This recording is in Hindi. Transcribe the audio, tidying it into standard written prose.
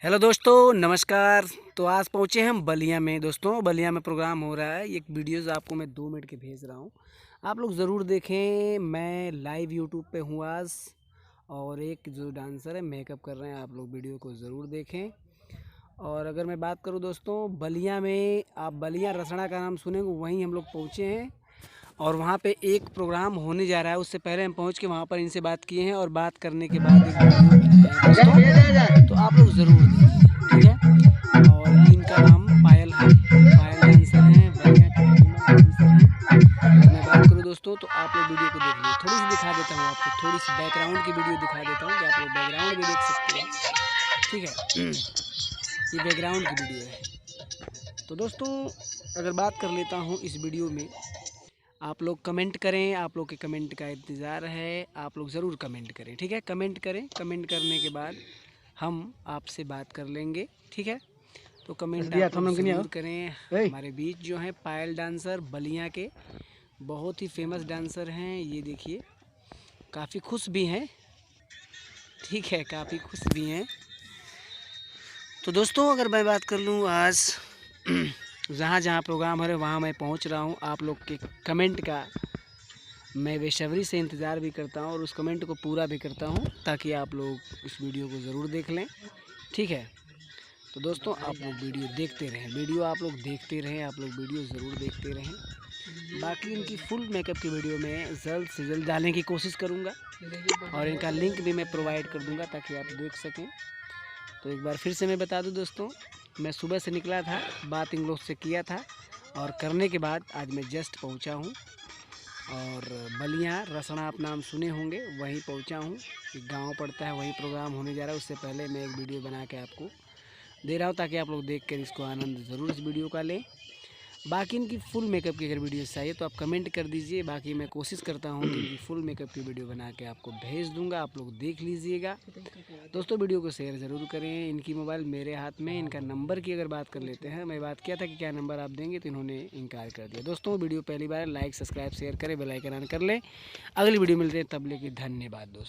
हेलो दोस्तों, नमस्कार। तो आज पहुँचे हम बलिया में। दोस्तों, बलिया में प्रोग्राम हो रहा है। एक वीडियोज़ आपको मैं 2 मिनट के भेज रहा हूँ, आप लोग ज़रूर देखें। मैं लाइव यूट्यूब पे हूँ आज, और एक जो डांसर है मेकअप कर रहे हैं, आप लोग वीडियो को ज़रूर देखें। और अगर मैं बात करूँ दोस्तों, बलिया में आप बलिया रसड़ा का नाम सुनेंगे, वहीं हम लोग पहुँचे हैं। और वहाँ पे एक प्रोग्राम होने जा रहा है, उससे पहले हम पहुँच के वहाँ पर इनसे बात किए हैं, और बात करने के बाद एक वीडियो बनाया है दोस्तों, तो आप लोग ज़रूर देखिए, ठीक है। और ये इनका नाम पायल है, ये पायल डांसर हैं, बलिया के फेमस डांसर हैं। अगर मैं बात करूँ दोस्तों, तो आप लोग वीडियो को देख लीजिए। थोड़ी सी दिखा देता हूँ आपको, थोड़ी सी बैकग्राउंड की वीडियो दिखा देता हूँ कि आप लोग बैकग्राउंड भी देख सकते हैं, ठीक है। ये बैकग्राउंड की वीडियो है। तो दोस्तों, अगर बात कर लेता हूँ इस वीडियो में, आप लोग कमेंट करें, आप लोग के कमेंट का इंतज़ार है। आप लोग ज़रूर कमेंट करें, ठीक है। कमेंट करें, कमेंट करने के बाद हम आपसे बात कर लेंगे, ठीक है। तो कमेंट आप लोग ज़रूर करें। हमारे बीच जो हैं पायल डांसर बलिया के, बहुत ही फेमस डांसर हैं। ये देखिए, काफ़ी खुश भी हैं, ठीक है, काफ़ी खुश भी हैं। तो दोस्तों, अगर मैं बात कर लूँ, आज जहाँ जहाँ प्रोग्राम हो रहे वहाँ मैं पहुँच रहा हूँ। आप लोग के कमेंट का मैं बेसब्री से इंतज़ार भी करता हूँ, और उस कमेंट को पूरा भी करता हूँ, ताकि आप लोग इस वीडियो को ज़रूर देख लें, ठीक है। तो दोस्तों, आप लोग वीडियो देखते रहें, वीडियो आप लोग देखते रहें, आप लोग वीडियो ज़रूर देखते रहें। बाकी इनकी फुल मेकअप की वीडियो मैं जल्द से जल्द डालने की कोशिश करूँगा, और इनका लिंक भी मैं प्रोवाइड कर दूँगा, ताकि आप देख सकें। तो एक बार फिर से मैं बता दूं दोस्तों, मैं सुबह से निकला था, बात इन लोग से किया था, और करने के बाद आज मैं जस्ट पहुंचा हूं। और बलिया रसड़ा आप नाम सुने होंगे, वहीं पहुंचा हूं। एक गांव पड़ता है, वहीं प्रोग्राम होने जा रहा है। उससे पहले मैं एक वीडियो बना के आपको दे रहा हूं, ताकि आप लोग देख कर इसको आनंद ज़रूर इस वीडियो का लें। बाकी इनकी फुल मेकअप की अगर वीडियो चाहिए तो आप कमेंट कर दीजिए। बाकी मैं कोशिश करता हूँ कि इनकी फुल मेकअप की वीडियो बना के आपको भेज दूँगा, आप लोग देख लीजिएगा। दोस्तों, वीडियो को शेयर ज़रूर करें। इनकी मोबाइल मेरे हाथ में। इनका नंबर की अगर बात कर लेते हैं, मैं बात किया था कि क्या नंबर आप देंगे, तो इन्होंने इनकार कर दिया। दोस्तों, वीडियो पहली बार लाइक सब्सक्राइब शेयर करें, बेल आइकन ऑन कर लें। अगली वीडियो मिलते हैं, तब लेके धन्यवाद दोस्तों।